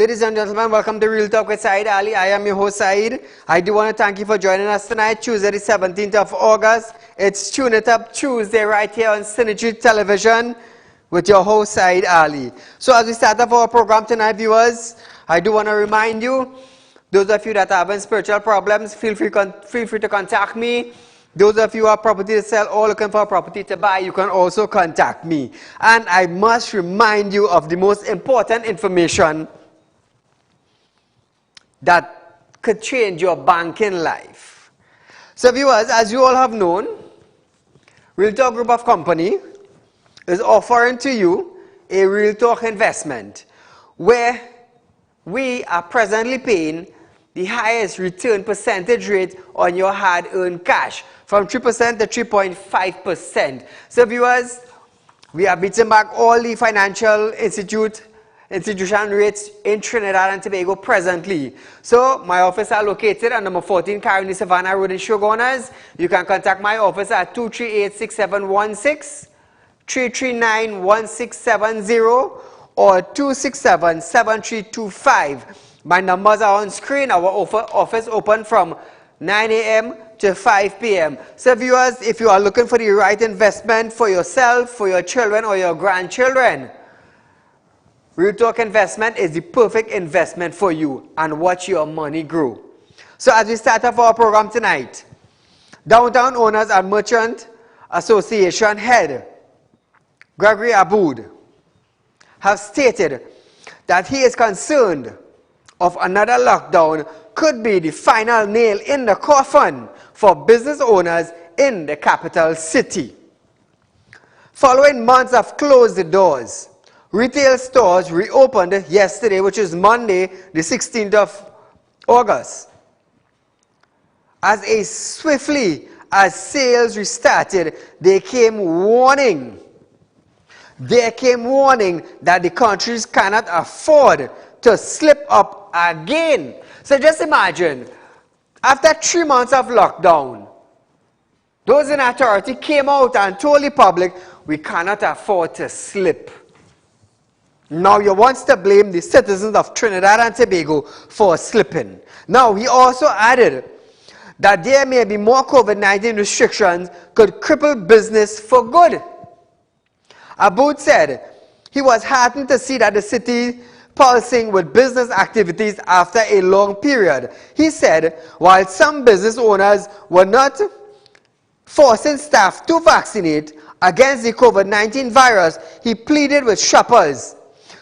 Ladies and gentlemen, welcome to Real Talk with Saieed Ali. I am your host, Saeed. I do want to thank you for joining us tonight, Tuesday the 17th of August. It's Tune It Up Tuesday right here on Synergy Television with your host, Saieed Ali. So as we start off our program tonight, viewers, I do want to remind you, those of you that are having spiritual problems, feel free to contact me. Those of you who have property to sell or looking for a property to buy, you can also contact me. And I must remind you of the most important information that could change your banking life. So viewers, as you all have known, Real Talk Group of Company is offering to you a Real Talk investment where we are presently paying the highest return percentage rate on your hard-earned cash, from 3% to 3.5%. So viewers, we are beating back all the financial institution rates in Trinidad and Tobago presently. So my office are located at number 14 Caroni Savannah Road in Shogunas. You can contact my office at 238-6716, 339-1670, or 267-7325. My numbers are on screen. Our office open from 9 a.m. to 5 p.m. So viewers, if you are looking for the right investment for yourself, for your children, or your grandchildren, Real Talk Investment is the perfect investment for you and watch your money grow. So as we start off our program tonight, Downtown Owners and Merchant Association head Gregory Aboud have stated that he is concerned of another lockdown could be the final nail in the coffin for business owners in the capital city. Following months of closed doors, retail stores reopened yesterday, which is Monday, the 16th of August. As swiftly as sales restarted, there came warning that the countries cannot afford to slip up again. So just imagine, after 3 months of lockdown, those in authority came out and told the public, we cannot afford to slip. Now he wants to blame the citizens of Trinidad and Tobago for slipping. Now he also added that there may be more COVID-19 restrictions could cripple business for good. Aboud said he was heartened to see that the city pulsing with business activities after a long period. He said while some business owners were not forcing staff to vaccinate against the COVID-19 virus, he pleaded with shoppers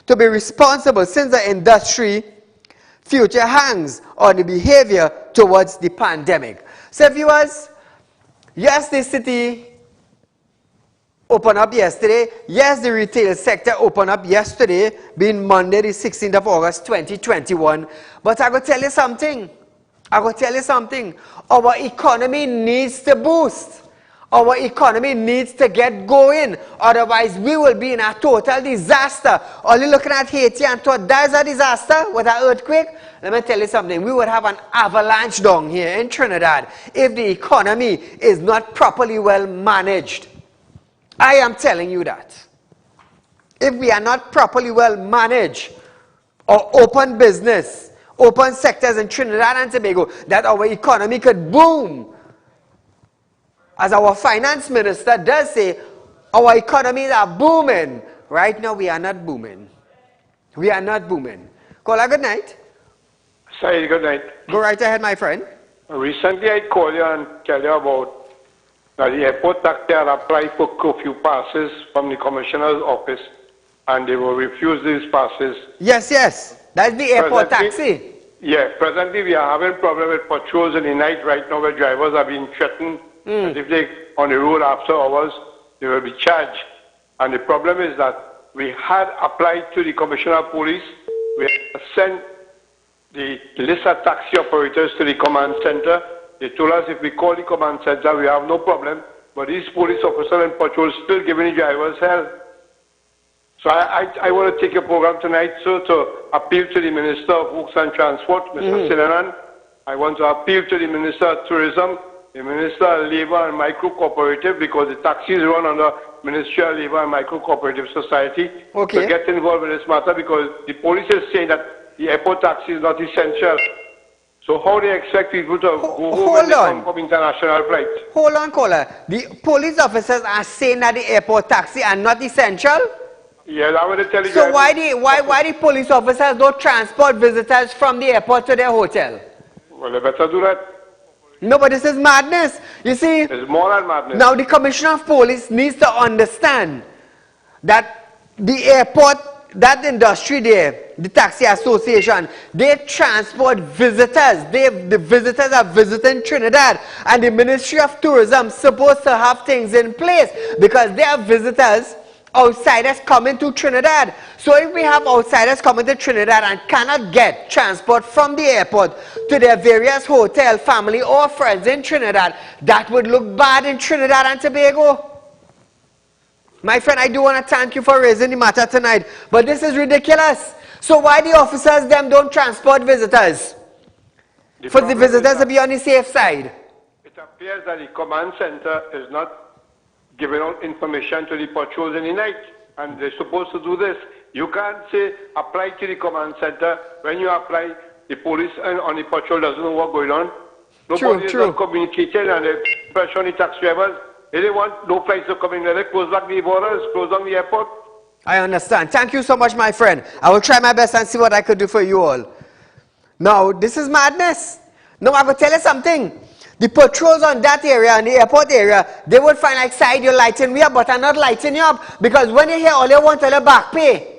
to be responsible since the industry future hangs on the behavior towards the pandemic. So viewers, yes, the city opened up yesterday. Yes, the retail sector opened up yesterday, being Monday the 16th of August 2021. But I go tell you something. Our economy needs to boost. Our economy needs to get going. Otherwise, we will be in a total disaster. Are you looking at Haiti and thought there's a disaster with an earthquake? Let me tell you something. We would have an avalanche down here in Trinidad if the economy is not properly well managed. I am telling you that. If we are not properly well managed or open business, open sectors in Trinidad and Tobago, that our economy could boom. As our finance minister does say, our economies are booming. Right now, we are not booming. We are not booming. Caller, good night. Saeed, good night. Go right ahead, my friend. Recently, I called you and tell you about that the airport taxi had applied for curfew passes from the commissioner's office, and they will refuse these passes. Yes. That's the airport taxi. Yeah, presently we are having problem with patrols in the night right now where drivers are being threatened. And if they on the road after hours, they will be charged. And the problem is that we had applied to the commissioner of police. We had sent the list of taxi operators to the command center. They told us if we call the command center, we have no problem. But these police officers and patrols still giving the drivers hell. So I want to take a program tonight, sir, to appeal to the Minister of Works and Transport, Mr. Silanan. I want to appeal to the Minister of Tourism, the Minister of Labour and Micro Cooperative, because the taxis run under Ministry of Labour and Micro Cooperative Society, to get involved in this matter, because the police is saying that the airport taxi is not essential. So how do you expect people to go home hold when they on. come from international flights? Hold on, caller. The police officers are saying that the airport taxi are not essential? Yeah, I want to tell you So guys. why the police officers don't transport visitors from the airport to their hotel? Well, they better do that. No, but this is madness. You see, It's more than madness. now the commissioner of police needs to understand that the airport, that industry there, the taxi association, they transport visitors. The visitors are visiting Trinidad, and the Ministry of Tourism is supposed to have things in place because they are visitors, outsiders coming to Trinidad. So if we have outsiders coming to Trinidad and cannot get transport from the airport to their various hotel, family or friends in Trinidad, that would look bad in Trinidad and Tobago. My friend, I do want to thank you for raising the matter tonight, but this is ridiculous. So why the officers them don't transport visitors? For the visitors to be on the safe side. It appears that the command center is not giving out information to the patrols in the night, and they're supposed to do this. You can't say apply to the command center. When you apply, the police on the patrol doesn't know what's going on. Nobody is not communicating, and they pressure on the taxi drivers. They didn't want no flights to come in. They close back the borders, close down the airport. I understand. Thank you so much, my friend. I will try my best and see what I could do for you all. Now, this is madness. Now, I will tell you something. The patrols on that area, in the airport area, they would find like, Saieed, you're lighting me up, but I'm not lighting you up. Because when you hear all you want, tell you back pay.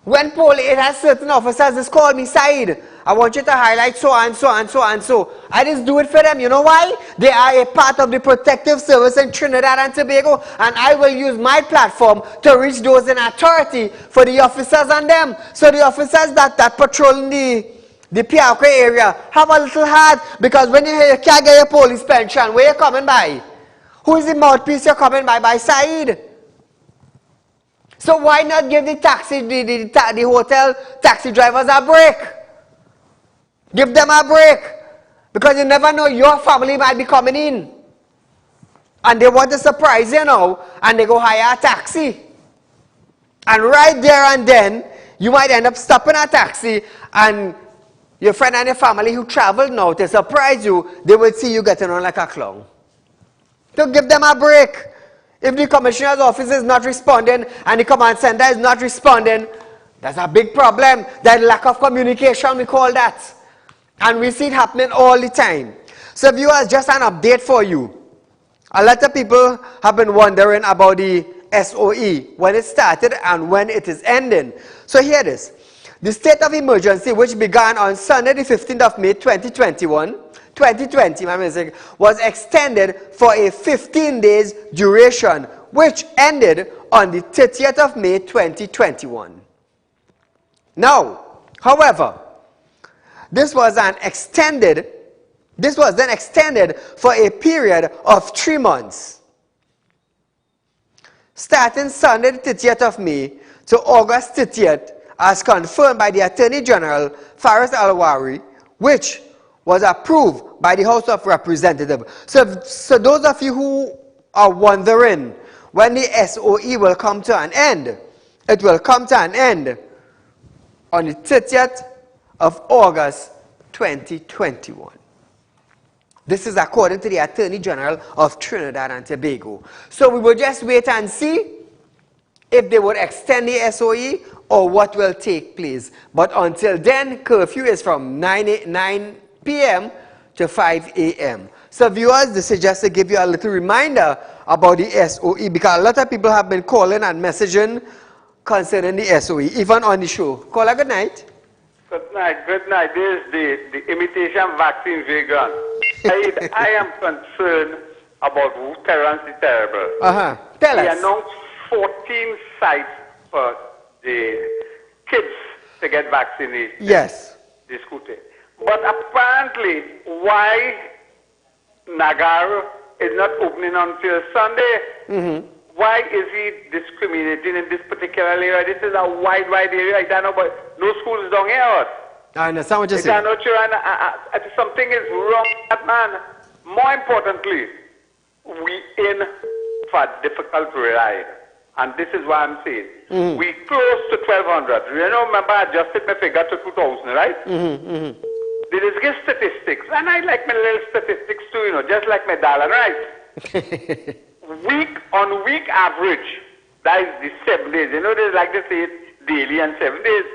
When it has certain officers just call me, Saieed, I want you to highlight so and so and so and so. I just do it for them. You know why? They are a part of the protective service in Trinidad and Tobago, and I will use my platform to reach those in authority for the officers and them. So the officers that patrol the Piakwe area have a little hard, because when you hear you can't get your police pension, where you coming by? Who is the mouthpiece you're coming by Saieed? So why not give the the hotel taxi drivers a break? Give them a break. Because you never know, your family might be coming in. And they want to surprise you now, and they go hire a taxi. And right there and then, you might end up stopping a taxi, and your friend and your family who traveled now to surprise you, they will see you getting on like a clown. So give them a break. If the commissioner's office is not responding and the command center is not responding, that's a big problem. That lack of communication, we call that. And we see it happening all the time. So viewers, just an update for you. A lot of people have been wondering about the SOE, when it started and when it is ending. So here it is. The state of emergency, which began on Sunday the 15th of May 2020, was extended for a 15 days duration, which ended on the 30th of May 2021. Now, however, this was then extended for a period of 3 months, starting Sunday the 30th of May to August 30th, as confirmed by the Attorney General Faris Al-Wari, which was approved by the House of Representatives. So those of you who are wondering when the SOE will come to an end, it will come to an end on the 30th of August 2021. This is according to the Attorney General of Trinidad and Tobago. So we will just wait and see if they would extend the SOE or what will take place. But until then, curfew is from 9 p.m. to 5 a.m. So viewers, this is just to give you a little reminder about the SOE, because a lot of people have been calling and messaging concerning the SOE, even on the show. Caller, good night. Good night, good night. This is the imitation vaccine vegan. I am concerned about Terrence the Terrible. Tell us. He announced 14 sites for the kids to get vaccinated. Yes. The scooter. But apparently, why Nagar is not opening until Sunday? Why is he discriminating in this particular area? This is a wide area. I don't know, but no schools down here. I understand what you're saying. Something is wrong with that man. More importantly, we in for a difficult ride. And this is what I'm saying. We close to 1,200. You know, remember I adjusted my figure to 2,000, right? They just give statistics. And I like my little statistics too, you know, just like my dollar, right? Week average, that is the 7 days. You know, they like to say it daily and 7 days.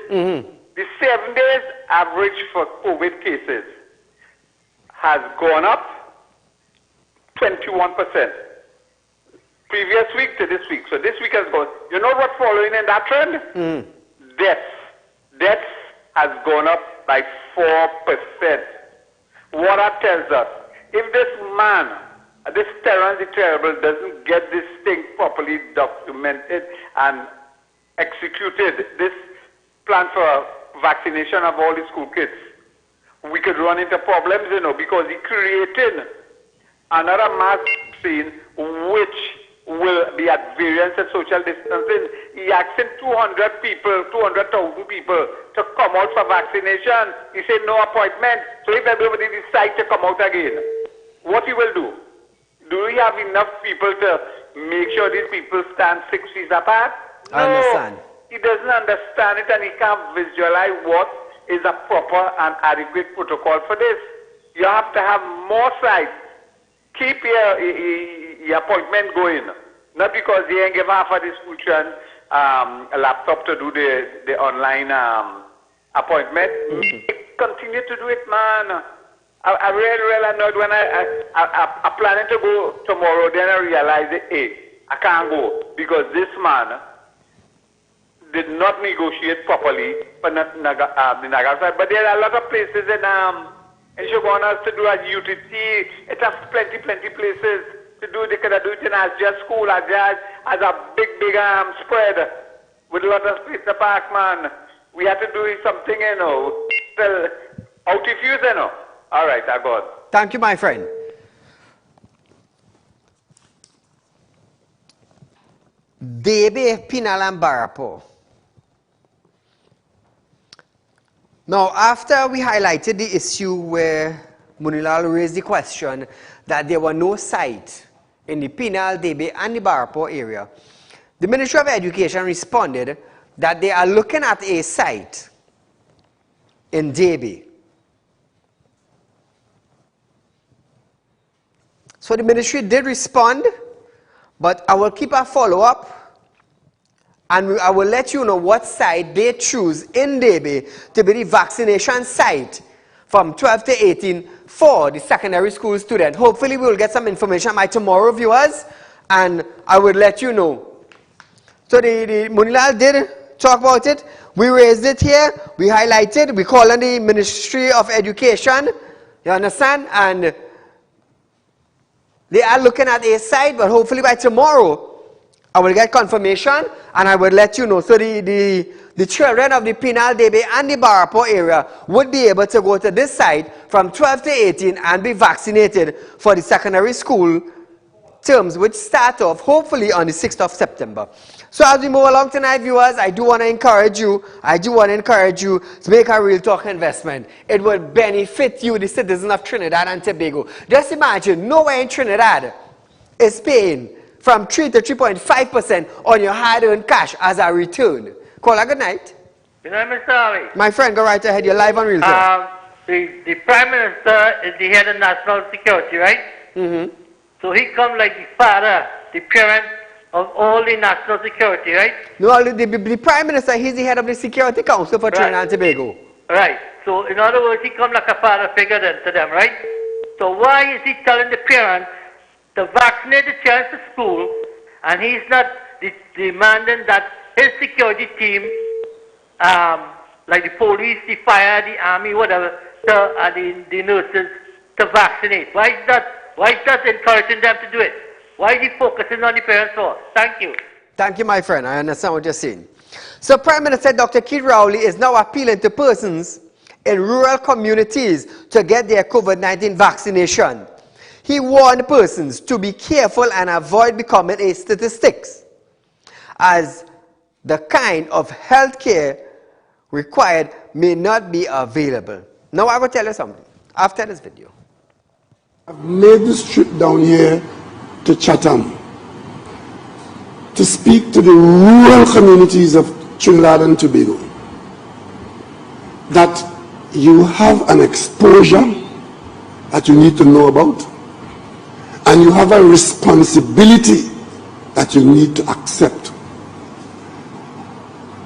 The 7 days average for COVID cases has gone up 21%. Previous week to this week. So this week has gone. You know what's following in that trend? Deaths has gone up by 4%. What that tells us, if this man, this Terrence the Terrible, doesn't get this thing properly documented and executed, this plan for vaccination of all the school kids, we could run into problems, you know, because he created another mass vaccine which will be at variance and social distancing. He asked 200,000 people to come out for vaccination. He said no appointment. So if everybody decides to come out again, what he will do? Do we have enough people to make sure these people stand 6 feet apart? No. I understand. He doesn't understand it and he can't visualize what is a proper and adequate protocol for this. You have to have more sites. Keep your appointment going. Not because they ain't give half of the school children a laptop to do the online appointment. Continue to do it, man. I really annoyed when I planning to go tomorrow, then I realized that, hey, I can't go because this man did not negotiate properly for the Nagar side. But there are a lot of places in Shogunas to do as UTT. It has plenty places to do. They could do it in as just school, as a big spread with a lot of space in the park, man. We had to do something, you know. Well, out if you know. All right, I got it. Thank you, my friend. Penal and Barrackpore. Now, after we highlighted the issue where Munilal raised the question that there were no sites in the Penal, Debe, and the Barrackpore area, the Ministry of Education responded that they are looking at a site in Debe. So the ministry did respond, but I will keep a follow-up and I will let you know what site they choose in Debe to be the vaccination site from 12 to 18 for the secondary school student. Hopefully we will get some information by tomorrow, viewers, and I will let you know. So the Munilal did talk about it. We raised it here, we highlighted, we call on the Ministry of Education, you understand? And they are looking at a site, but hopefully by tomorrow I will get confirmation and I will let you know. So the children of the Penal, Debe, and the Barrackpore area would be able to go to this site from 12 to 18 and be vaccinated for the secondary school terms, which start off hopefully on the 6th of September. So as we move along tonight, viewers, I do want to encourage you to make a real talk investment. It will benefit you, the citizen of Trinidad and Tobago. Just imagine, nowhere in Trinidad is paying from 3 to 3.5% on your hard-earned cash as a return. Call a good night. You know, Mr. Ali? My friend, go right ahead. You're live on Real Talk. The Prime Minister is the head of national security, right? So he come like the father, the parent of all the national security, right? No, the Prime Minister, he's the head of the Security Council for Trinidad and Tobago. Right. So in other words, he come like a father figure then to them, right? So why is he telling the parents to vaccinate the child to school, and he's not demanding that his security team, like the police, the fire, the army, whatever, the nurses, to vaccinate? Why is that encouraging them to do it? Why is he focusing on the parents first? Thank you. Thank you, my friend. I understand what you're saying. So Prime Minister Dr. Keith Rowley is now appealing to persons in rural communities to get their COVID-19 vaccination. He warned persons to be careful and avoid becoming a statistics, as the kind of health care required may not be available. Now I will tell you something after this video. I've made this trip down here to Chatham to speak to the rural communities of Trinidad and Tobago that you have an exposure that you need to know about, and you have a responsibility that you need to accept.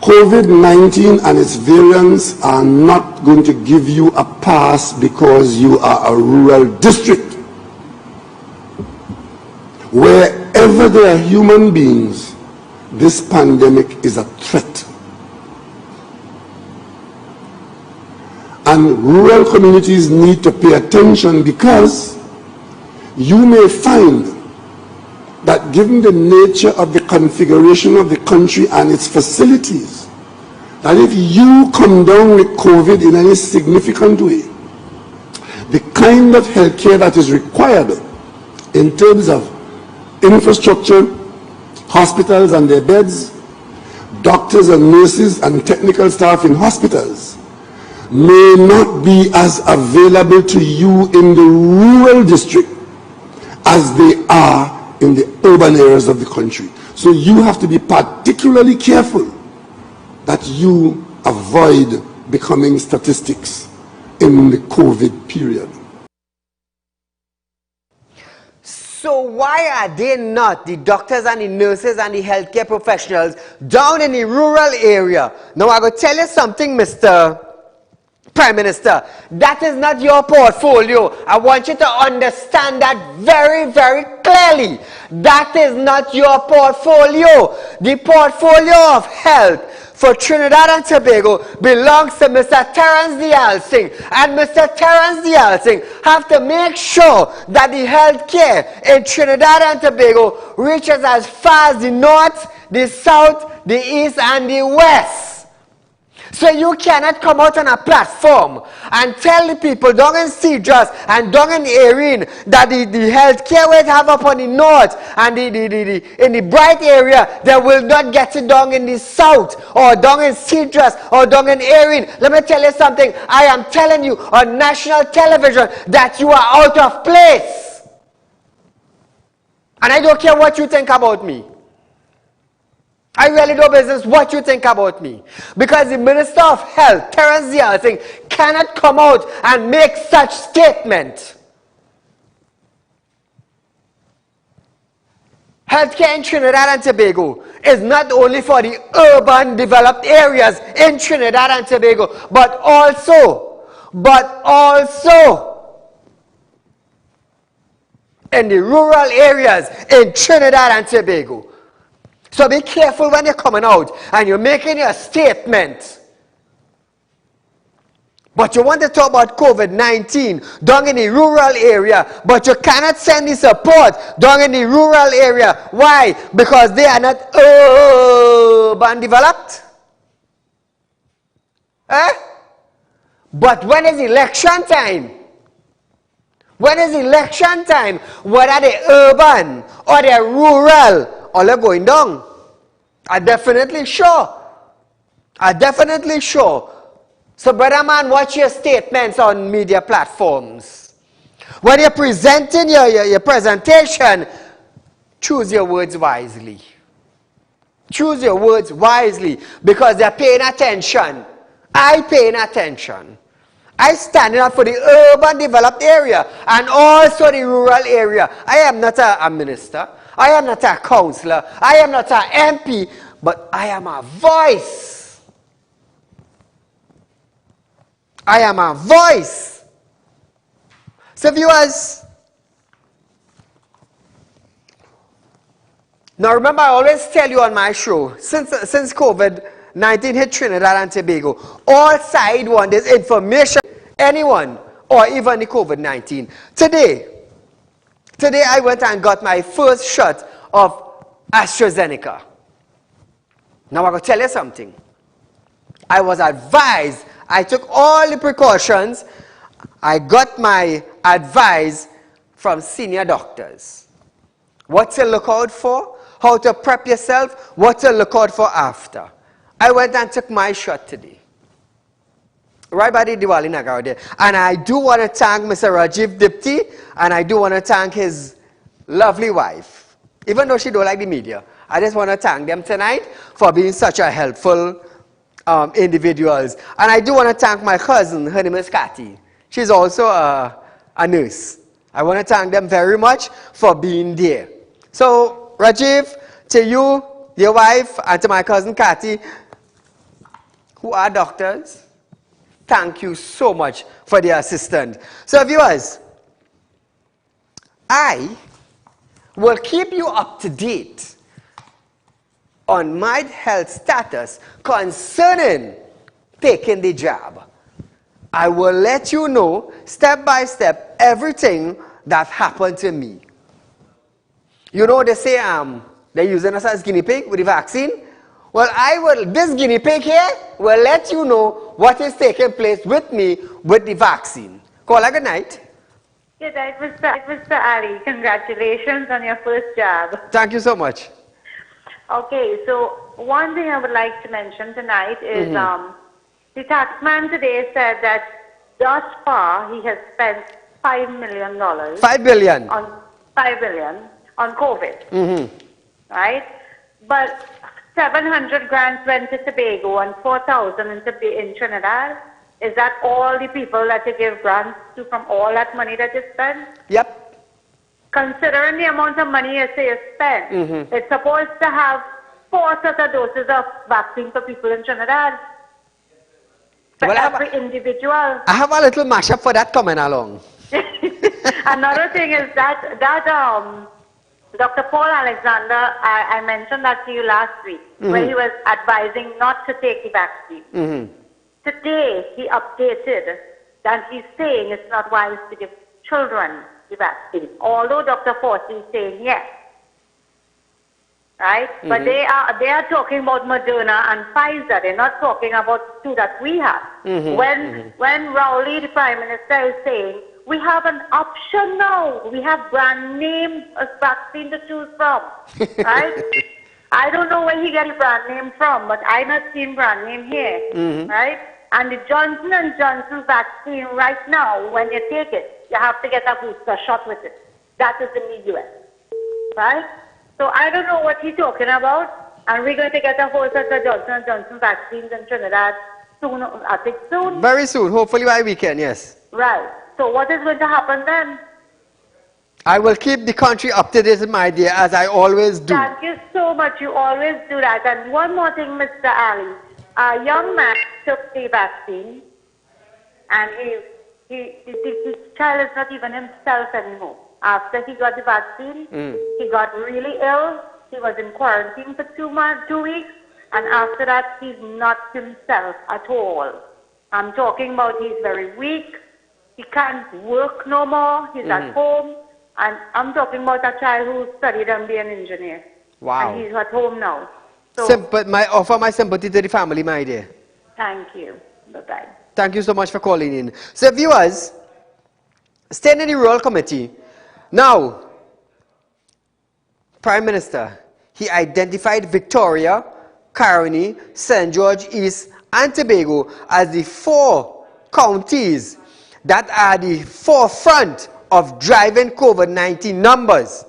COVID-19 and its variants are not going to give you a pass because you are a rural district. Wherever there are human beings, this pandemic is a threat. And rural communities need to pay attention, because you may find that given the nature of the configuration of the country and its facilities, that if you come down with COVID in any significant way, the kind of healthcare that is required in terms of infrastructure, hospitals and their beds, doctors and nurses and technical staff in hospitals may not be as available to you in the rural district as they are in the urban areas of the country. So you have to be particularly careful that you avoid becoming statistics in the COVID period. So why are they not, the doctors and the nurses and the healthcare professionals, down in the rural area? Now I'm going to tell you something, Mr. Prime Minister. That is not your portfolio. I want you to understand that very, very clearly. That is not your portfolio. The portfolio of health for Trinidad and Tobago belongs to Mr. Terence Dialsing. And Mr. Terence Dialsing have to make sure that the health care in Trinidad and Tobago reaches as far as the north, the south, the east, and the west. So you cannot come out on a platform and tell the people down in Cedros and down in Erin that the health care will have up on the north and in the bright area, they will not get it down in the south or down in Cedros or down in Erin. Let me tell you something. I am telling you on national television that you are out of place. And I don't care what you think about me. I really don't business what you think about me. Because the Minister of Health, Terence Dialsing, cannot come out and make such statement. Healthcare in Trinidad and Tobago is not only for the urban developed areas in Trinidad and Tobago, but also in the rural areas in Trinidad and Tobago. So be careful when you're coming out and you're making your statement. But you want to talk about COVID-19 down in the rural area, but you cannot send the support down in the rural area. Why? Because they are not urban developed. But when is election time? When is election time? Whether they're urban or they're rural, all are going down. I'm definitely sure. So, brother man, watch your statements on media platforms. When you're presenting your presentation, choose your words wisely. Choose your words wisely, because they're paying attention. I'm paying attention. I stand up for the urban developed area and also the rural area. I am not a minister. I am not a councillor. I am not an MP. But I am a voice. I am a voice. So viewers, now remember, I always tell you on my show, since COVID-19 hit Trinidad and Tobago, all side want is information, anyone, or even the COVID-19. Today I went and got my first shot of AstraZeneca. Now I'm going to tell you something. I was advised, I took all the precautions, I got my advice from senior doctors. What to look out for, how to prep yourself, what to look out for after. I went and took my shot today. Right by the Diwali Nagar there. And I do want to thank Mr. Rajiv Dipti, and I do want to thank his lovely wife. Even though she don't like the media, I just want to thank them tonight for being such a helpful individuals. And I do want to thank my cousin, her name is Kathy. She's also a nurse. I want to thank them very much for being there. So, Rajiv, to you, your wife, and to my cousin Kathy, who are doctors, thank you so much for the assistance. So, viewers, I will keep you up to date on my health status concerning taking the jab. I will let you know step by step everything that happened to me. You know, they say they're using us as guinea pig with the vaccine. Well, this guinea pig here will let you know what is taking place with me with the vaccine. Caller, good night. Good night, Mr. Ali. Congratulations on your first jab. Thank you so much. Okay, so one thing I would like to mention tonight is the taxman today said that thus far he has spent $5 million. $5 billion. $5 billion on COVID. Right? But 700 grants went to Tobago and 4,000 in Trinidad. Is that all the people that you give grants to from all that money that you spend? Yep. Considering the amount of money you say you spend, it's supposed to have 4 sets of doses of vaccine for people in Trinidad. For every individual. I have a little mashup for that coming along. Another thing is that Dr. Paul Alexander, I mentioned that to you last week, where he was advising not to take the vaccine. Today, he updated that he's saying it's not wise to give children the vaccine, although Dr. Fauci is saying yes. Right? But they are talking about Moderna and Pfizer. They're not talking about 2 that we have. When Rowley, the Prime Minister, is saying, we have an option now. We have brand name vaccine to choose from. Right? I don't know where he got the brand name from, but I'm not seeing brand name here. Right? And the Johnson & Johnson vaccine right now, when you take it, you have to get a booster shot with it. That is in the US. Right? So I don't know what he's talking about. And we're going to get a whole set of Johnson & Johnson vaccines in Trinidad soon, I think soon. Very soon, hopefully by weekend, yes. Right. So what is going to happen then? I will keep the country up to date, my dear, as I always do. Thank you so much. You always do that. And one more thing, Mr. Ali. A young man took the vaccine, and the child is not even himself anymore. After he got the vaccine, he got really ill. He was in quarantine for 2 weeks, and after that, he's not himself at all. I'm talking about he's very weak. He can't work no more. He's at home. And I'm talking about a child who studied and be an engineer. Wow. And he's at home now. So, offer my sympathy to the family, my dear. thank you. Bye-bye. Thank you so much for calling in. So, viewers, staying in the Royal Committee. Now, Prime Minister, he identified Victoria, Caroni, St. George East, and Tobago as the 4 counties that are the forefront of driving COVID-19 numbers.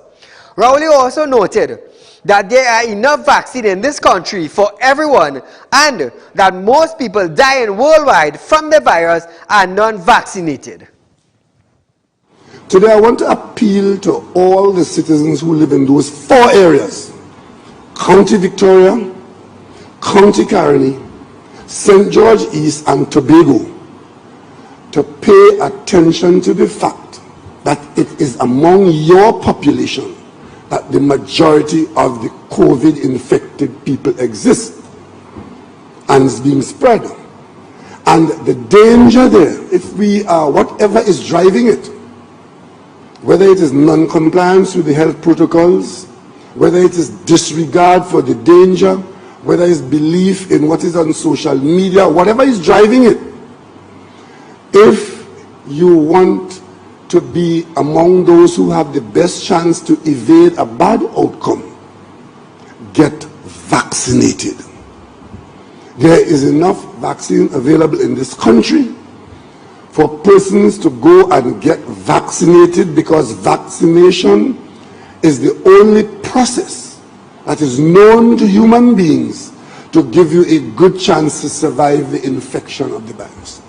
Rowley also noted that there are enough vaccine in this country for everyone and that most people dying worldwide from the virus are non-vaccinated. Today I want to appeal to all the citizens who live in those 4 areas, County Victoria, County Caroni, St. George East and Tobago, to pay attention to the fact that it is among your population that the majority of the COVID-infected people exist and is being spread. And the danger there, if we are, whatever is driving it, whether it is non-compliance with the health protocols, whether it is disregard for the danger, whether it's belief in what is on social media, whatever is driving it, if you want to be among those who have the best chance to evade a bad outcome, get vaccinated. There is enough vaccine available in this country for persons to go and get vaccinated, because vaccination is the only process that is known to human beings to give you a good chance to survive the infection of the virus.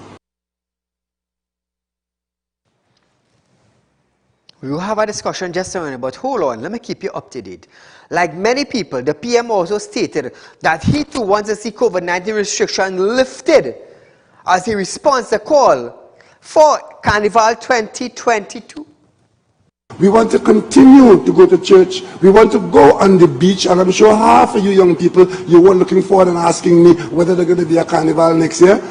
We will have a discussion just a minute, but hold on, let me keep you up to date. Like many people, the PM also stated that he too wants to see COVID-19 restrictions lifted as he responds to call for Carnival 2022. We want to continue to go to church. We want to go on the beach, and I'm sure half of you young people, you were looking forward and asking me whether there's going to be a carnival next year.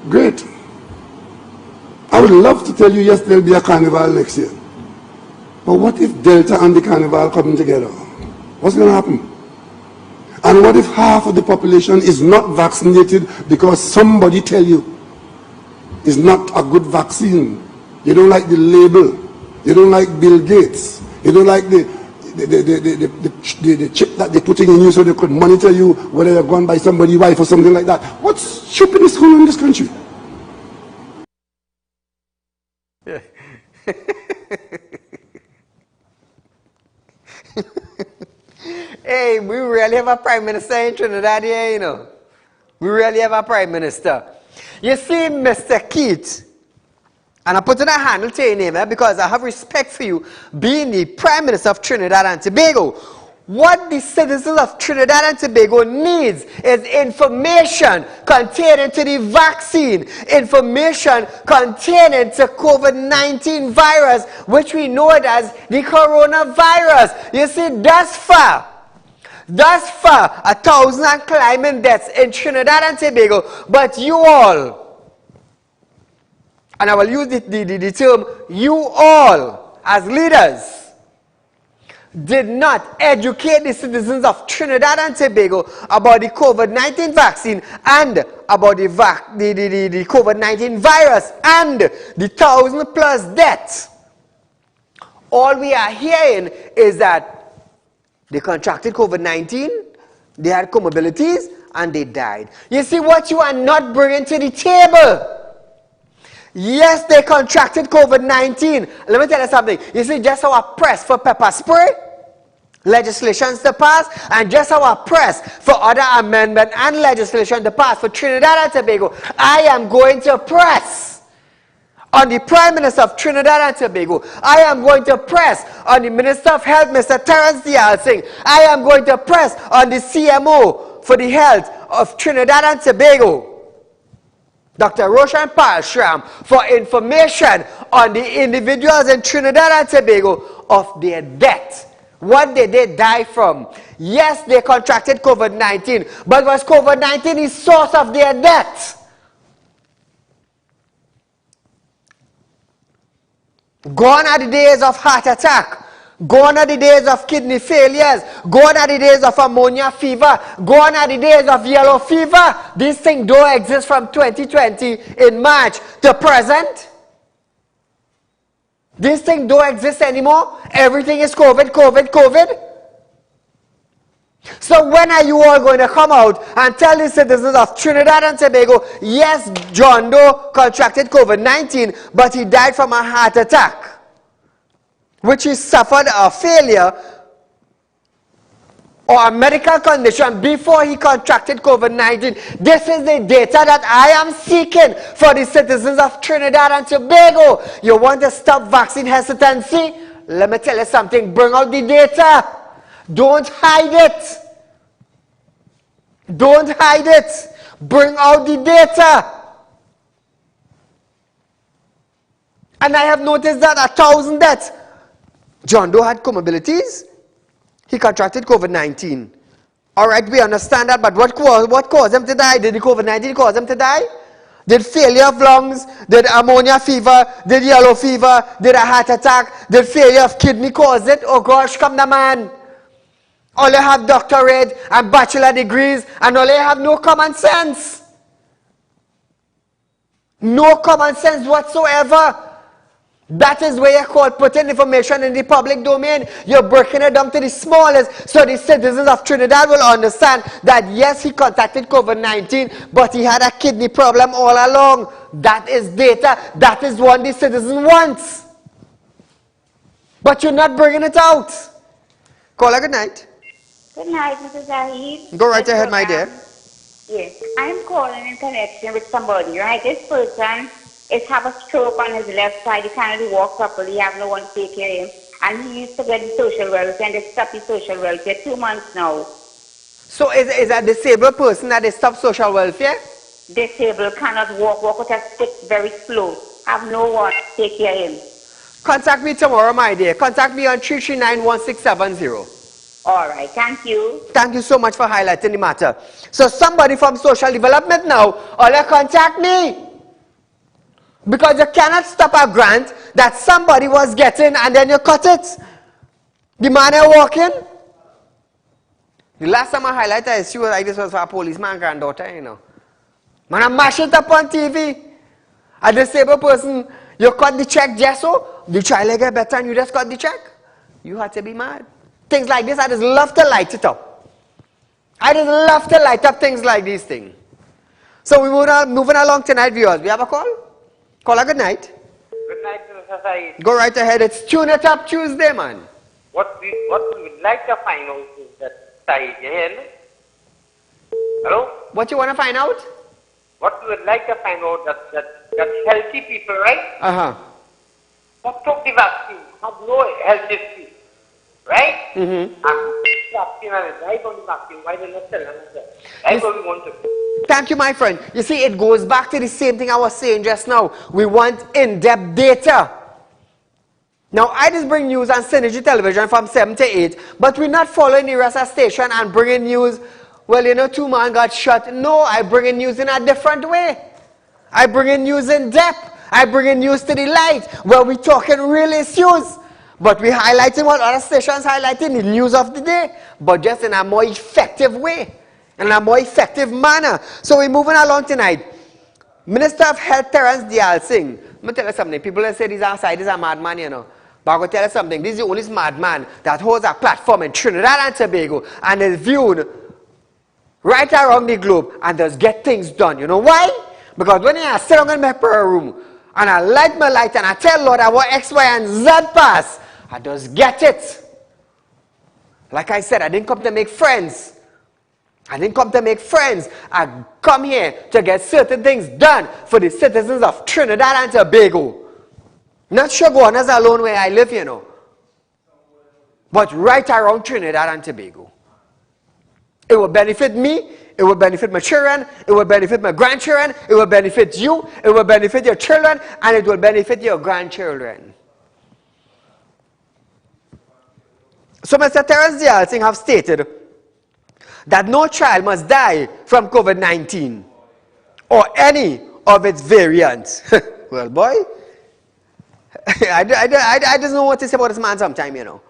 Great. I would love to tell you, yes, there'll be a carnival next year. But what if Delta and the carnival come together? What's going to happen? And what if half of the population is not vaccinated because somebody tell you it's not a good vaccine? You don't like the label. You don't like Bill Gates. You don't like the chip that they're putting in you so they could monitor you whether you're gone by somebody's wife or something like that. What stupidness going on in this country? Hey, we really have a prime minister in Trinidad here, you know. We really have a prime minister. You see, Mr. Keith, and I'm putting a handle to your name because I have respect for you being the prime minister of Trinidad and Tobago. What the citizens of Trinidad and Tobago needs is information containing to the vaccine, information containing to COVID-19 virus, which we know it as the coronavirus. You see, thus far, 1,000 and climbing deaths in Trinidad and Tobago, but you all, and I will use the term, you all, as leaders, did not educate the citizens of Trinidad and Tobago about the COVID-19 vaccine and about the COVID-19 virus and the 1,000+ deaths. All we are hearing is that they contracted COVID-19, they had comorbidities, and they died. You see what you are not bringing to the table. Yes, they contracted COVID-19. Let me tell you something. You see, just our press for pepper spray, legislations to pass, and just our press for other amendment and legislation to pass for Trinidad and Tobago. I am going to press on the Prime Minister of Trinidad and Tobago. I am going to press on the Minister of Health, Mr. Terence Singh. I am going to press on the CMO for the health of Trinidad and Tobago, Dr. Roshan Palshram, for information on the individuals in Trinidad and Tobago of their death. What did they die from? Yes, they contracted COVID-19, but was COVID-19 the source of their death? Gone are the days of heart attack. Gone are the days of kidney failures. Gone are the days of ammonia fever. Gone are the days of yellow fever. These things don't exist from 2020 in March to present. These things don't exist anymore. Everything is COVID, COVID, COVID. So when are you all going to come out and tell the citizens of Trinidad and Tobago, yes, John Doe contracted COVID-19, but he died from a heart attack, which he suffered a failure or a medical condition before he contracted COVID-19. This is the data that I am seeking for the citizens of Trinidad and Tobago. You want to stop vaccine hesitancy? Let me tell you something. Bring out the data. Don't hide it. Don't hide it. Bring out the data. And I have noticed that 1,000 deaths. John Doe had comorbidities. He contracted COVID-19. All right, we understand that, but what caused him to die? Did the COVID-19 cause him to die? Did failure of lungs? Did ammonia fever? Did yellow fever? Did a heart attack? Did failure of kidney cause it? Oh gosh, come the man. All you have doctorate and bachelor degrees, and all you have no common sense. No common sense whatsoever. That is where you call putting information in the public domain. You're breaking it down to the smallest so the citizens of Trinidad will understand that yes, he contacted COVID-19, but he had a kidney problem all along. That is data. That is what the citizen wants. But you're not bringing it out. Caller, good night. Good night, Mrs. Saeed. Go right ahead, my dear. Yes, I'm calling in connection with somebody, right? This person is have a stroke on his left side. He can't really walk properly. He have no one to take care of him. And he used to get the social welfare, and they stopped the social welfare 2 months now. So is a disabled person that they stop social welfare? Disabled, cannot walk with a stick, very slow. Have no one to take care of him. Contact me tomorrow, my dear. Contact me on 339-1670. All right, thank you. Thank you so much for highlighting the matter. So somebody from social development now, all you contact me. Because you cannot stop a grant that somebody was getting and then you cut it. The man are walking. The last time I highlighted an issue like this was for a policeman granddaughter, you know. Man, I mash it up on TV. A disabled person, you cut the check just so, the child get better and you just cut the check. You had to be mad. Things like this, I just love to light it up. I just love to light up things like these things. So we're moving along tonight, viewers. We have a call? Caller, good night. Good night, Mr. Saeed. Go right ahead. It's Tune It Up Tuesday, man. What we would like to find out is that, Saeed, you hear me? Hello? What you want to find out? What we would like to find out that healthy people, right? Uh-huh. Who took the vaccine have no health history, right? Mm-hmm. And the vaccine and died on the vaccine. Why they not tell us that? That's what we want to do. Thank you, my friend. You see, it goes back to the same thing I was saying just now. We want in-depth data. Now, I just bring news on Synergy Television from 7 to 8, but we're not following the rest of the station and bringing news, well, you know, 2 men got shot. No, I bring in news in a different way. I bring in news in depth. I bring in news to the light, where we're talking real issues. But we're highlighting what other stations highlighting, the news of the day, but just in a more effective way, in a more effective manner. So we're moving along tonight. Minister of Health, Terence Dialsingh. Let me tell you something. People that say these is a madman, you know. But I'm going to tell you something. This is the only madman that holds a platform in Trinidad and Tobago and is viewed right around the globe and does get things done. You know why? Because when I sit down in my prayer room and I light my light and I tell Lord I want X, Y, and Z pass, I just get it. Like I said, I didn't come to make friends. I didn't come to make friends. I come here to get certain things done for the citizens of Trinidad and Tobago. Not Shoguanas alone where I live, you know. But right around Trinidad and Tobago. It will benefit me. It will benefit my children. It will benefit my grandchildren. It will benefit you. It will benefit your children. And it will benefit your grandchildren. So Mr. Terence Dialsingh have stated that no child must die from COVID-19 or any of its variants. Well, boy, I just know what to say about this man sometime, you know.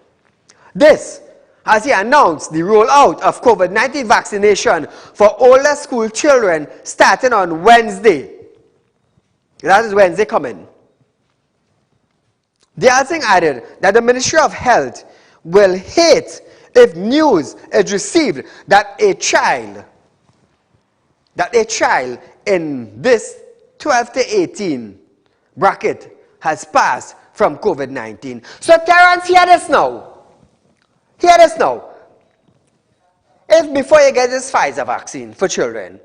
This, as he announced the rollout of COVID-19 vaccination for older school children starting on Wednesday. That is Wednesday coming. Dialsingh added that the Ministry of Health will hate if news is received that a child in this 12 to 18 bracket has passed from COVID-19. So Terence, hear this now. Hear this now. If before you get this Pfizer vaccine for children,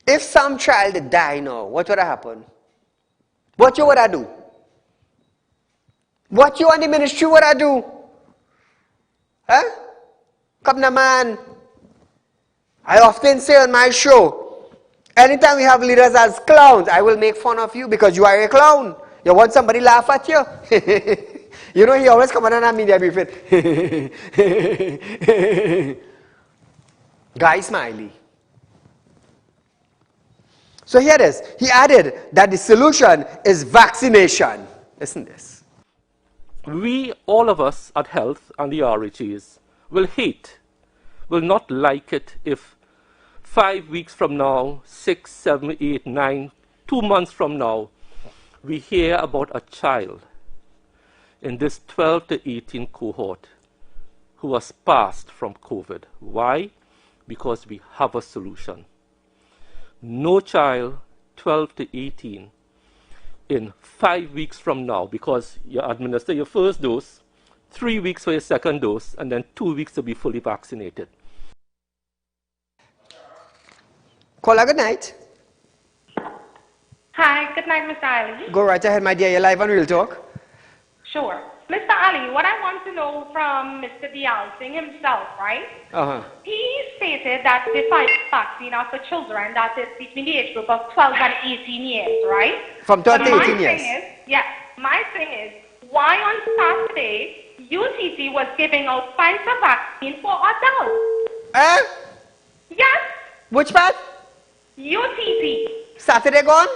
if some child die now, what would happen? What you would do? What you and the ministry would do? Huh? Come now, man. I often say on my show, anytime we have leaders as clowns, I will make fun of you because you are a clown. You want somebody laugh at you? You know, he always come on and media briefing. Guy Smiley. So here it is. He added that the solution is vaccination. Listen to this. We, all of us at Health and the RHAs, will not like it if 5 weeks from now, 6, 7, 8, 9, 2 months from now, we hear about a child in this 12 to 18 cohort who was passed from COVID. Why? Because we have a solution. No child 12 to 18 in 5 weeks from now, because you administer your first dose 3 weeks for your second dose, and then 2 weeks to be fully vaccinated. Caller, good night. Hi, good night, Mr. Ali. Go right ahead, my dear. You're live on Real Talk. Sure. Mr. Ali, what I want to know from Mr. Dialsing himself, right? He stated that the Pfizer vaccine are for children that is between the age group of 12 and 18 years, right? From 12 to 18 years. My thing is, why on Saturday, UTC was giving out Pfizer vaccine for adults? Yes. Which part? UTC. Saturday gone?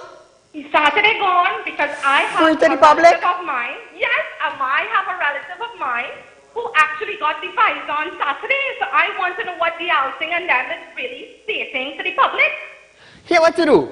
Saturday gone because I have Free to the a public? relative of mine. Yes, I have a relative of mine who actually got the Pfizer on Saturday. So I want to know what the outing and them is really stating to the public. Here what to do.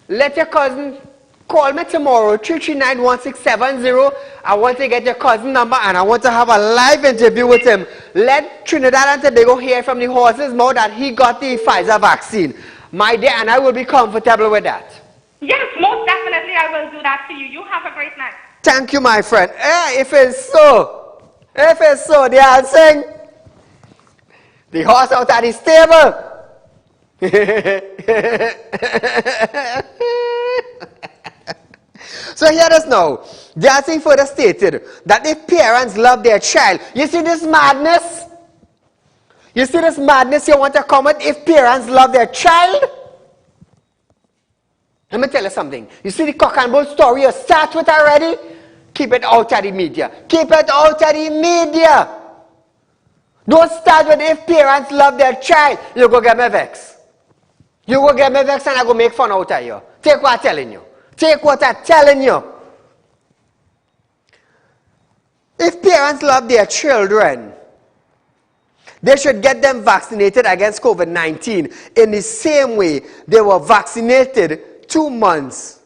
Let your cousin call me tomorrow, 339-1670. I want to get your cousin number and I want to have a live interview with him. Let Trinidad and Tobago hear from the horse's mouth that he got the Pfizer vaccine. My dear, and I will be comfortable with that. Yes, most definitely I will do that for you. You have a great night. Thank you, my friend. If it's so, they are saying the horse out at the stable. So here it is now. Dancing further stated that if parents love their child, you see this madness? You see this madness you want to comment if parents love their child? Let me tell you something. You see the cock and bull story you start with already? Keep it out of the media. Keep it out of the media. Don't start with if parents love their child. You go get me vexed. You go get me vexed and I go make fun out of you. Take what I'm telling you. Take what I'm telling you. If parents love their children, they should get them vaccinated against COVID-19 in the same way they were vaccinated 2 months.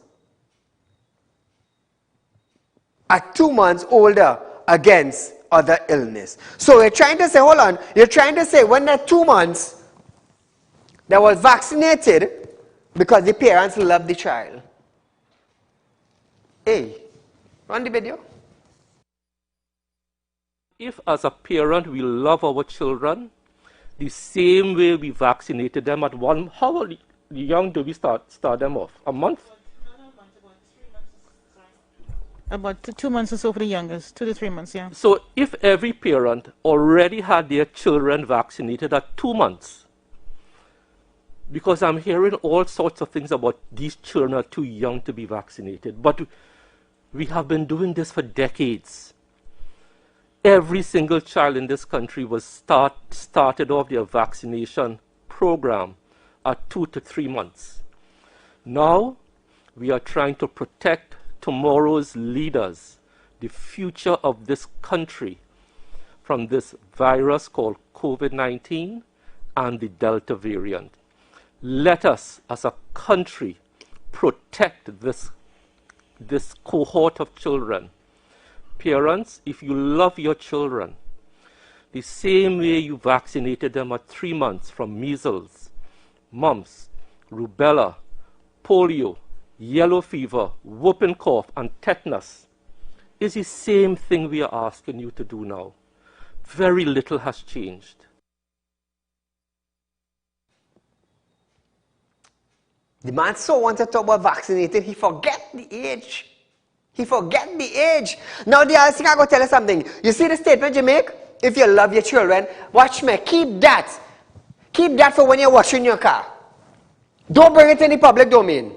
At 2 months older against other illness. So we're trying to say, hold on, you're trying to say when they're 2 months, they were vaccinated because the parents love the child. Hey, run the video. If as a parent we love our children, the same way we vaccinated them at one, how young do we start them off? A month? About 2 months or so for the youngest, 2 to 3 months, yeah. So if every parent already had their children vaccinated at 2 months, because I'm hearing all sorts of things about these children are too young to be vaccinated, but we have been doing this for decades. Every single child in this country was started off their vaccination program at 2 to 3 months. Now we are trying to protect tomorrow's leaders, the future of this country, from this virus called COVID-19 and the Delta variant. Let us, as a country, protect this cohort of children. Parents, if you love your children, the same way you vaccinated them at 3 months from measles, mumps, rubella, polio, yellow fever, whooping cough, and tetanus, is the same thing we are asking you to do now. Very little has changed. The man so wanted to talk about vaccinated, he forget the age. He forget the age. Now the other thing I go tell you something. You see the statement you make? If you love your children, watch me, keep that. Keep that for when you're washing your car. Don't bring it in the public domain.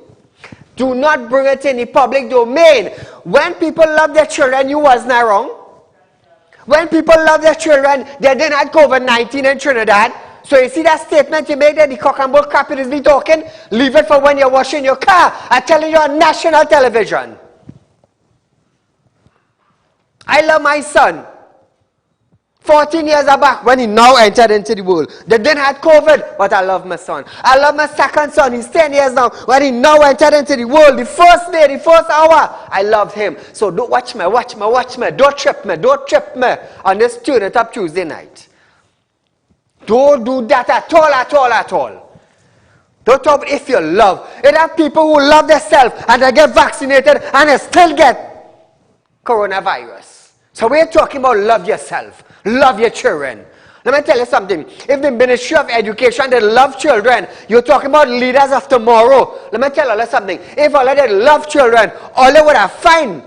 Do not bring it in the public domain. When people love their children, you wasn't wrong. When people love their children, they didn't have COVID-19 in Trinidad. So you see that statement you made there, the cock and bull capitalism talking? Leave it for when you're washing your car. I'm telling you on national television. I love my son. 14 years back when he now entered into the world. They didn't have COVID, but I love my son. I love my second son. He's 10 years now. When he now entered into the world, the first day, the first hour, I loved him. So don't watch me. Don't trip me on this Turn It Up Tuesday night. Don't do that at all. Don't talk if you love. It have people who love themselves and they get vaccinated and they still get coronavirus. So we're talking about love yourself, love your children. Let me tell you something. If the Ministry of Education they love children, you're talking about leaders of tomorrow. Let me tell you something. If all of them love children, all they would have find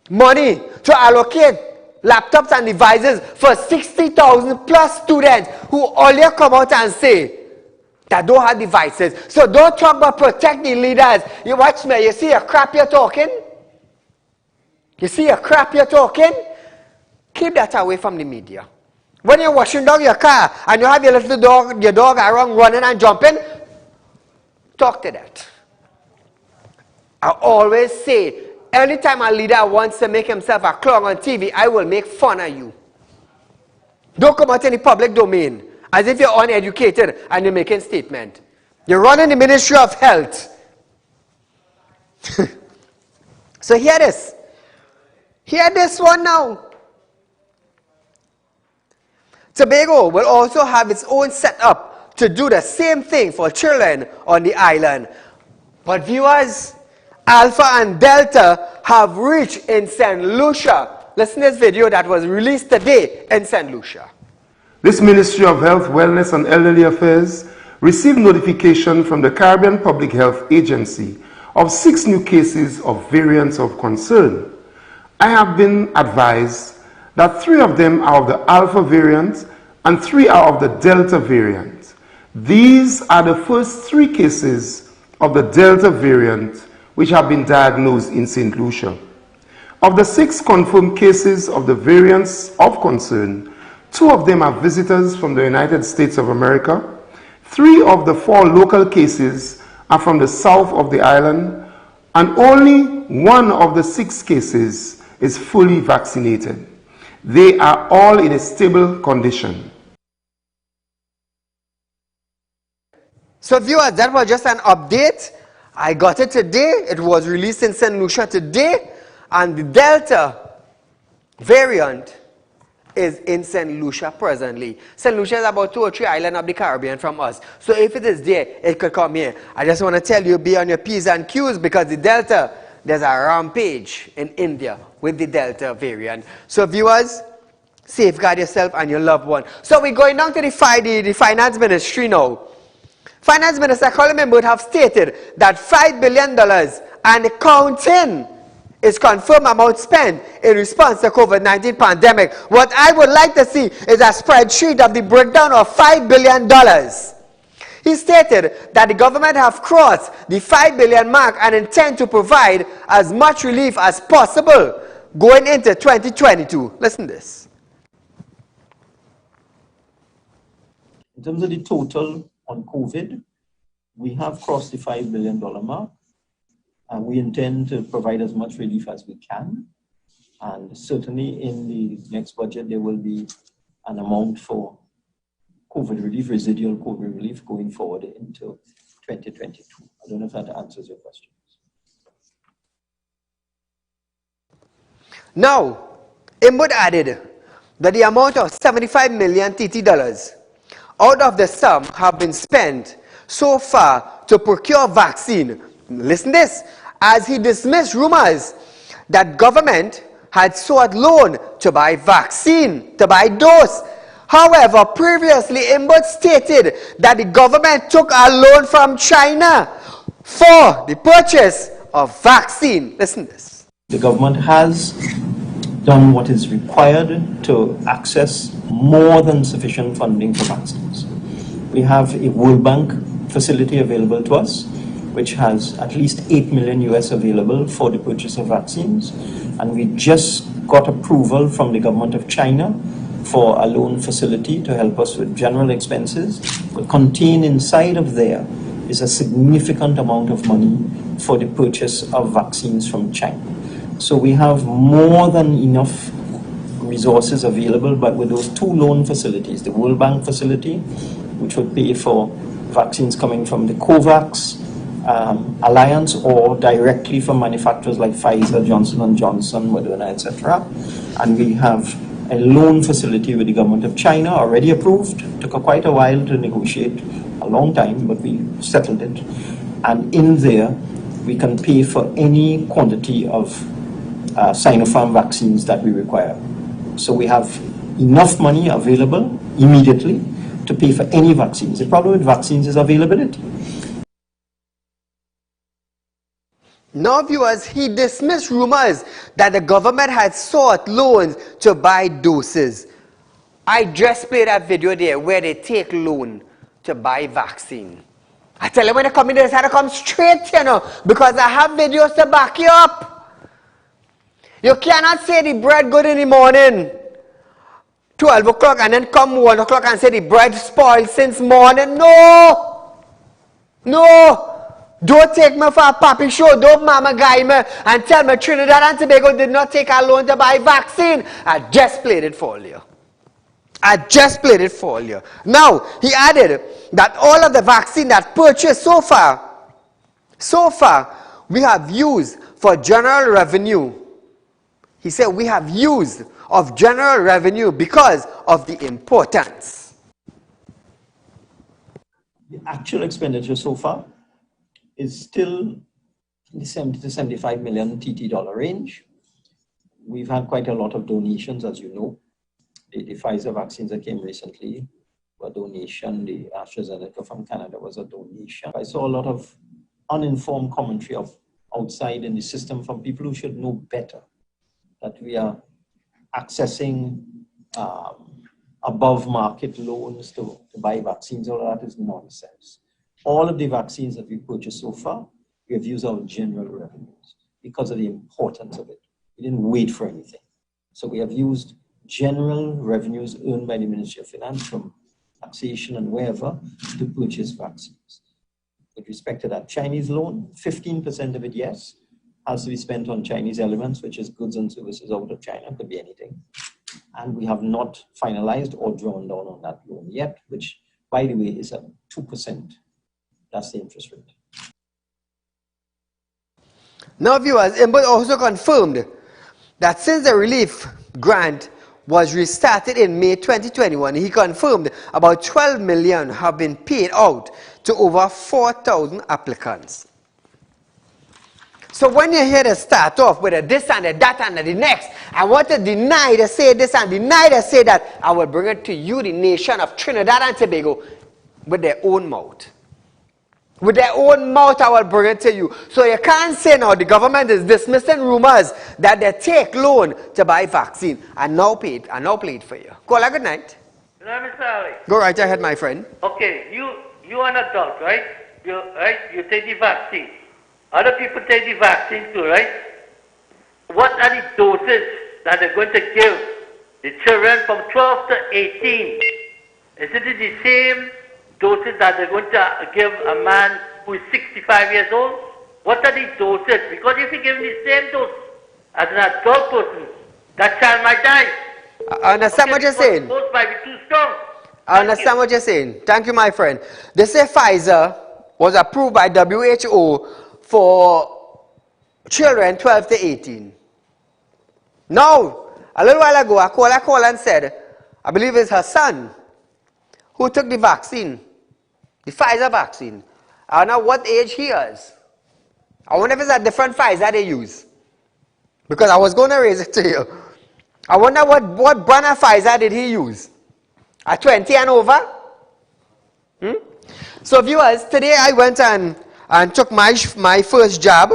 money to allocate laptops and devices for 60,000 plus students who all they come out and say that don't have devices. So don't talk about protecting leaders. You watch me, you see a crap you're talking? You see a crap you're talking? Keep that away from the media. When you're washing down your car and you have your little dog, your dog around running and jumping, talk to that. I always say, anytime a leader wants to make himself a clown on TV, I will make fun of you. Don't come out in the public domain as if you're uneducated and you're making statement. You're running the Ministry of Health. So hear this. Hear this one now. Tobago will also have its own setup to do the same thing for children on the island. But viewers, Alpha and Delta have reached in St. Lucia. Listen to this video that was released today in St. Lucia. This Ministry of Health, Wellness and Elderly Affairs received notification from the Caribbean Public Health Agency of 6 new cases of variants of concern. I have been advised that 3 of them are of the Alpha variant and 3 are of the Delta variant. These are the first 3 cases of the Delta variant which have been diagnosed in St. Lucia. Of the 6 confirmed cases of the variants of concern, 2 of them are visitors from the United States of America. 3 of the 4 local cases are from the south of the island, and only 1 of the 6 cases is fully vaccinated. They are all in a stable condition. So viewers, that was just an update. I got it today. It was released in St. Lucia today. And the Delta variant is in St. Lucia presently. St. Lucia is about 2 or 3 islands of the Caribbean from us. So if it is there, it could come here. I just want to tell you, be on your P's and Q's because the Delta, there's a rampage in India with the Delta variant. So viewers, safeguard yourself and your loved one. So we're going down to the Finance Ministry now. Finance Minister Colin Membert have stated that $5 billion and counting is confirmed amount spent in response to COVID-19 pandemic. What I would like to see is a spreadsheet of the breakdown of $5 billion. He stated that the government have crossed the $5 billion mark and intend to provide as much relief as possible going into 2022. Listen to this. In terms of the total on COVID, we have crossed the $5 billion mark. And we intend to provide as much relief as we can. And certainly in the next budget, there will be an amount for COVID relief, residual COVID relief going forward into 2022. I don't know if that answers your questions. Now, Imbud added that the amount of 75 million TT dollars out of the sum have been spent so far to procure vaccine. Listen to this. As he dismissed rumors that government had sought loan to buy vaccine, to buy dose. However, previously, Imbud stated that the government took a loan from China for the purchase of vaccine. Listen to this. The government has done what is required to access more than sufficient funding for vaccines. We have a World Bank facility available to us, which has at least 8 million US available for the purchase of vaccines. And we just got approval from the government of China for a loan facility to help us with general expenses. But contained inside of there is a significant amount of money for the purchase of vaccines from China. So we have more than enough resources available, but with those 2 loan facilities, the World Bank facility, which would pay for vaccines coming from the COVAX alliance or directly from manufacturers like Pfizer, Johnson & Johnson, Moderna, etc. And we have a loan facility with the government of China already approved. Took quite a while to negotiate, a long time, but we settled it. And in there, we can pay for any quantity of Sinopharm vaccines that we require. So we have enough money available immediately to pay for any vaccines. The problem with vaccines is availability. Now, viewers, he dismissed rumors that the government had sought loans to buy doses. I just played that video there where they take loan to buy vaccine. I tell you, when they come in, they have to come straight, you know, because I have videos to back you up. You cannot say the bread good in the morning, 12 o'clock, and then come 1 o'clock and say the bread spoiled since morning. No! No! Don't take me for a papi show. Don't mama guy me and tell me Trinidad and Tobago did not take a loan to buy vaccine. I just played it for you. I just played it for you. Now, he added that all of the vaccine that purchased so far, we have used for general revenue. He said we have used of general revenue because of the importance. The actual expenditure so far is still in the 70 to 75 million TT dollar range. We've had quite a lot of donations, as you know. The Pfizer vaccines that came recently were a donation. The AstraZeneca from Canada was a donation. I saw a lot of uninformed commentary of outside in the system from people who should know better, that we are accessing above market loans to buy vaccines. All that is nonsense. All of the vaccines that we purchased so far, we have used our general revenues because of the importance of it. We didn't wait for anything. So we have used general revenues earned by the Ministry of Finance from taxation and wherever to purchase vaccines. With respect to that Chinese loan, 15% of it, yes, has to be spent on Chinese elements, which is goods and services out of China, could be anything. And we have not finalized or drawn down on that loan yet, which, by the way, is at 2%. That's the interest rate. Now, viewers, Imbo also confirmed that since the relief grant was restarted in May 2021, he confirmed about 12 million have been paid out to over 4,000 applicants. So when you hear the start off with a this and a that and the next, I want to deny to say this and deny to say that, I will bring it to you, the nation of Trinidad and Tobago, with their own mouth. With their own mouth, I will bring it to you. So you can't say now the government is dismissing rumors that they take loan to buy vaccine. I now paid for you. Call a good night. You know, Mr. Ali? Go right ahead, my friend. Okay, you are an adult, right? You take the vaccine. Other people take the vaccine too, right? What are the doses that they're going to give the children from 12 to 18? Is it the same doses that they're going to give a man who is 65 years old? What are the doses? Because if you give him the same dose as an adult person, that child might die. I understand what you're saying. The dose might be too strong. I understand what you're saying. Thank you, my friend. They say Pfizer was approved by WHO for children 12 to 18. Now, a little while ago, I called and said, I believe it's her son who took the vaccine, the Pfizer vaccine. I don't know what age he is. I wonder if it's a different Pfizer they use. Because I was going to raise it to you. I wonder what brand of Pfizer did he use? A 20 and over? So viewers, today I went and took my first jab.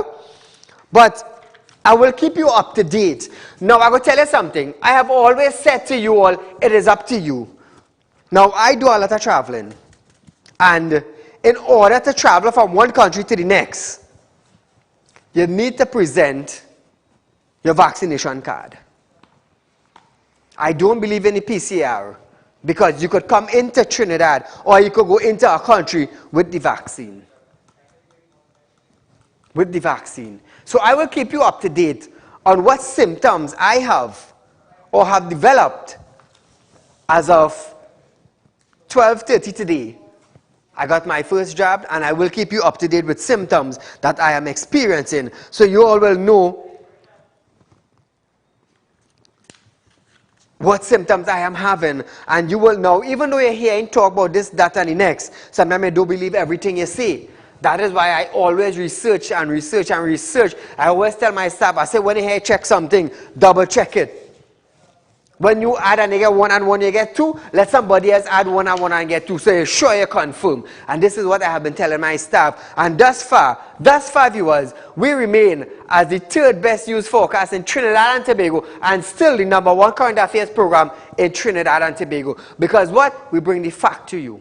But I will keep you up to date. Now I'm going to tell you something. I have always said to you all, it is up to you. Now I do a lot of traveling. And in order to travel from one country to the next, you need to present your vaccination card. I don't believe in the PCR because you could come into Trinidad or you could go into a country with the vaccine. With the vaccine. So I will keep you up to date on what symptoms I have or have developed as of 12:30 today. I got my first jab and I will keep you up to date with symptoms that I am experiencing so you all will know what symptoms I am having, and you will know, even though you're hearing talk about this, that, and the next, sometimes I don't believe everything you say. That is why I always research and research and research. I always tell my staff, I say, when you hear check something, double check it. When you add and you get 1 and 1, you get 2. Let somebody else add 1 and 1 and get 2. So you're sure you confirm. And this is what I have been telling my staff. And thus far, viewers, we remain as the 3rd best news forecast in Trinidad and Tobago, and still the #1 current affairs program in Trinidad and Tobago. Because what? We bring the fact to you.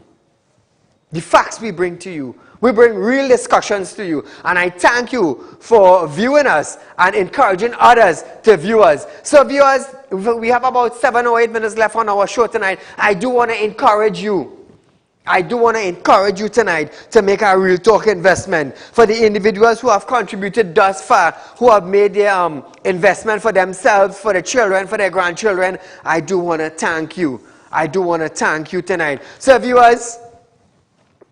The facts we bring to you. We bring real discussions to you. And I thank you for viewing us and encouraging others to view us. So viewers, we have about 7 or 8 minutes left on our show tonight. I do want to encourage you. I do want to encourage you tonight to make a real talk investment. For the individuals who have contributed thus far, who have made their investment for themselves, for their children, for their grandchildren, I do want to thank you. I do want to thank you tonight. So viewers,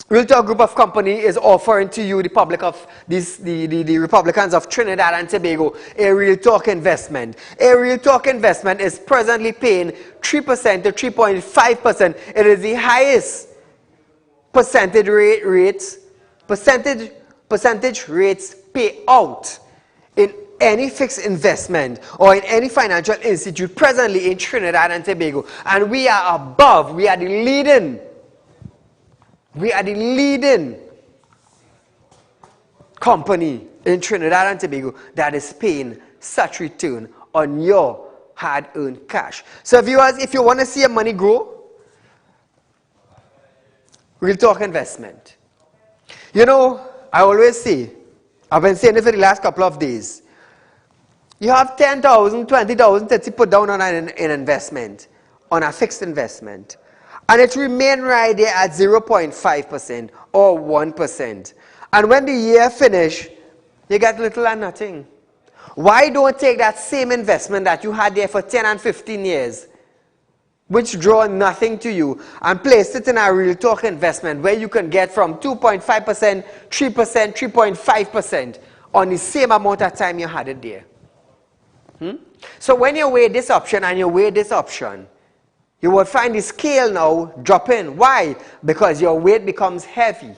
Real Talk Group of Company is offering to you, the public of the Republicans of Trinidad and Tobago, a Real Talk investment. A Real Talk investment is presently paying 3% to 3.5%. It is the highest percentage rates payout in any fixed investment or in any financial institute presently in Trinidad and Tobago. And we are above, we are the leading company in Trinidad and Tobago that is paying such return on your hard-earned cash. So viewers, if you want to see your money grow, Real Talk investment. You know, I always say, I've been saying it for the last couple of days, you have 10,000, 20,000 to put down on an investment, on a fixed investment. And it remain right there at 0.5% or 1%. And when the year finish, you get little and nothing. Why don't take that same investment that you had there for 10 and 15 years, which draw nothing to you, and place it in a Real Talk investment where you can get from 2.5%, 3%, 3.5% on the same amount of time you had it there. So when you weigh this option and you weigh this option, you will find the scale now dropping. Why? Because your weight becomes heavy.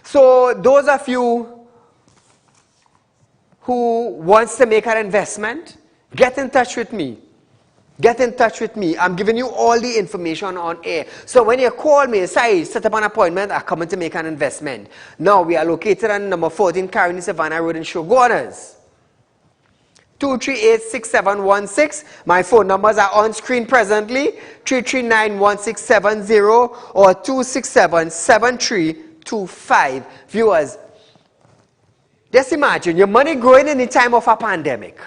So those of you who wants to make an investment, get in touch with me. Get in touch with me. I'm giving you all the information on air. So when you call me, say, set up an appointment, I'm coming to make an investment. Now we are located on number 14 Caroni Savannah Road in Shogunas. 238-6716. My phone numbers are on screen presently. 339-1670 or 267-7325. Viewers, just imagine your money growing in the time of a pandemic.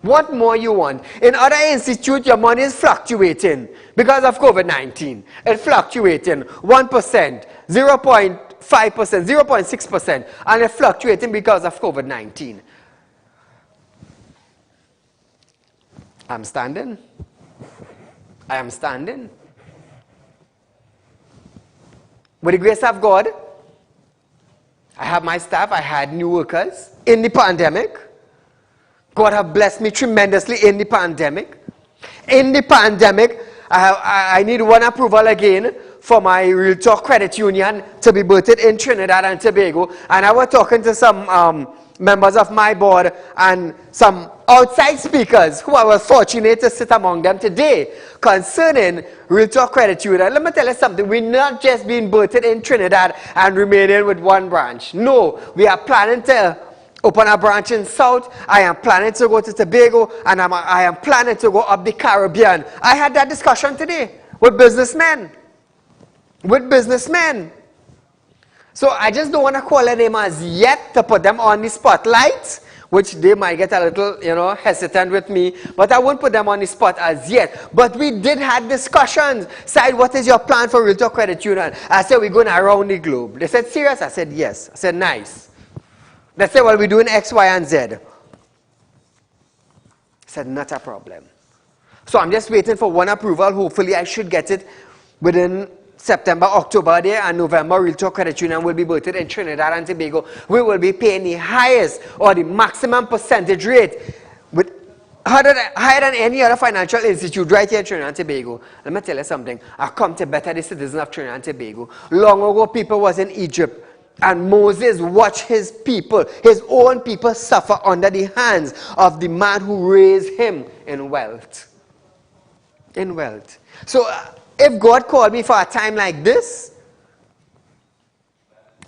What more you want? In other institutes, your money is fluctuating because of COVID-19. It's fluctuating 1%, 0.5%, 0.6%, and it's fluctuating because of COVID-19. I'm standing. I am standing. With the grace of God, I have my staff, I had new workers in the pandemic. God have blessed me tremendously in the pandemic. In the pandemic, I need one approval again for my Real Talk Credit Union to be birthed in Trinidad and Tobago. And I was talking to some members of my board and some outside speakers who I was fortunate to sit among them today concerning Real Talk Credit Union. Let me tell you something. We're not just being birthed in Trinidad and remaining with one branch. No, we are planning to open a branch in South. I am planning to go to Tobago, and I am planning to go up the Caribbean. I had that discussion today with businessmen. So I just don't want to call their name as yet to put them on the spotlight, which they might get a little, hesitant with me. But I won't put them on the spot as yet. But we did have discussions. Said, what is your plan for Real Talk Credit Union? I said, we're going around the globe. They said, serious? I said, yes. I said, nice. They said, well, we're doing X, Y, and Z. I said, not a problem. So I'm just waiting for one approval. Hopefully I should get it within September, October there, and November. Real Talk Credit Union will be birthed in Trinidad and Tobago. We will be paying the highest or the maximum percentage rate with higher than any other financial institute right here in Trinidad and Tobago. Let me tell you something. I come to better the citizens of Trinidad and Tobago. Long ago, people was in Egypt. And Moses watched his people, his own people, suffer under the hands of the man who raised him in wealth. In wealth. So if God called me for a time like this,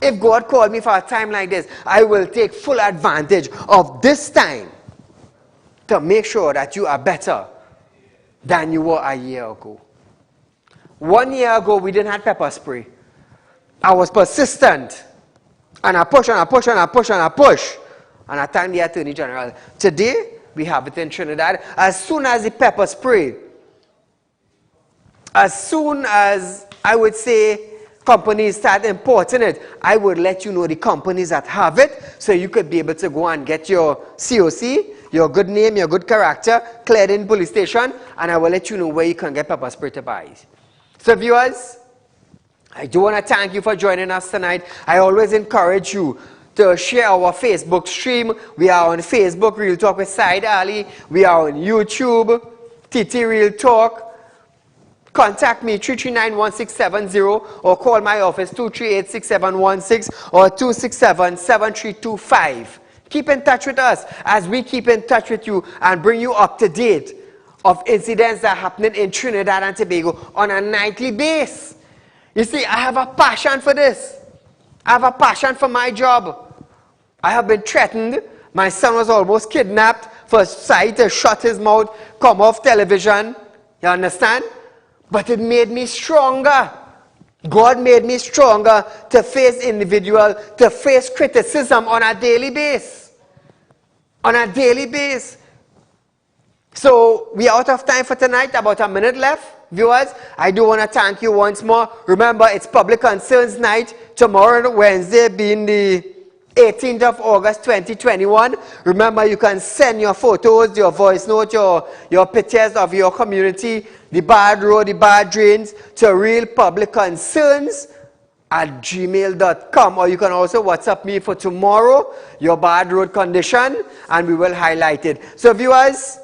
if God called me for a time like this, I will take full advantage of this time to make sure that you are better than you were a year ago. 1 year ago, we didn't have pepper spray. I was persistent. And I push and I push and I push and I push. And I thank the Attorney General. Today, we have it in Trinidad. As soon as the pepper spray, as soon as I would say companies start importing it, I would let you know the companies that have it, so you could be able to go and get your COC, your good name, your good character, cleared in police station, and I will let you know where you can get pepper spray to buy it. So viewers, I do want to thank you for joining us tonight. I always encourage you to share our Facebook stream. We are on Facebook, Real Talk with Saieed Ali. We are on YouTube, TT Real Talk. Contact me 339-1670 or call my office 238-6716 or 267-7325. Keep in touch with us as we keep in touch with you and bring you up to date of incidents that are happening in Trinidad and Tobago on a nightly basis. You see, I have a passion for this. I have a passion for my job. I have been threatened. My son was almost kidnapped for Saieed to shut his mouth, come off television. You understand? But it made me stronger. God made me stronger to face individual, to face criticism on a daily basis. On a daily basis. So we are out of time for tonight, about a minute left. Viewers, I do want to thank you once more. Remember, it's Public Concerns Night, tomorrow, Wednesday, being the 18th of August 2021. Remember, you can send your photos, your voice note, your pictures of your community, the bad road, the bad drains, to realpublicconcerns@gmail.com. Or you can also WhatsApp me for tomorrow, your bad road condition, and we will highlight it. So viewers,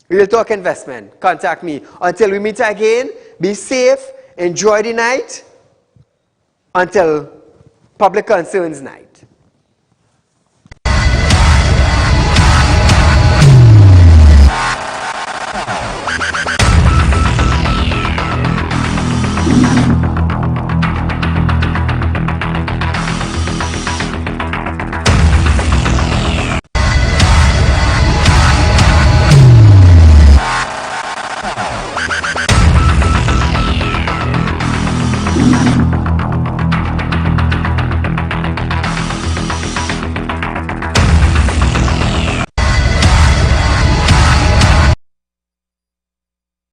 Real Talk Investment, contact me. Until we meet again, be safe, enjoy the night, until Public Concerns Night.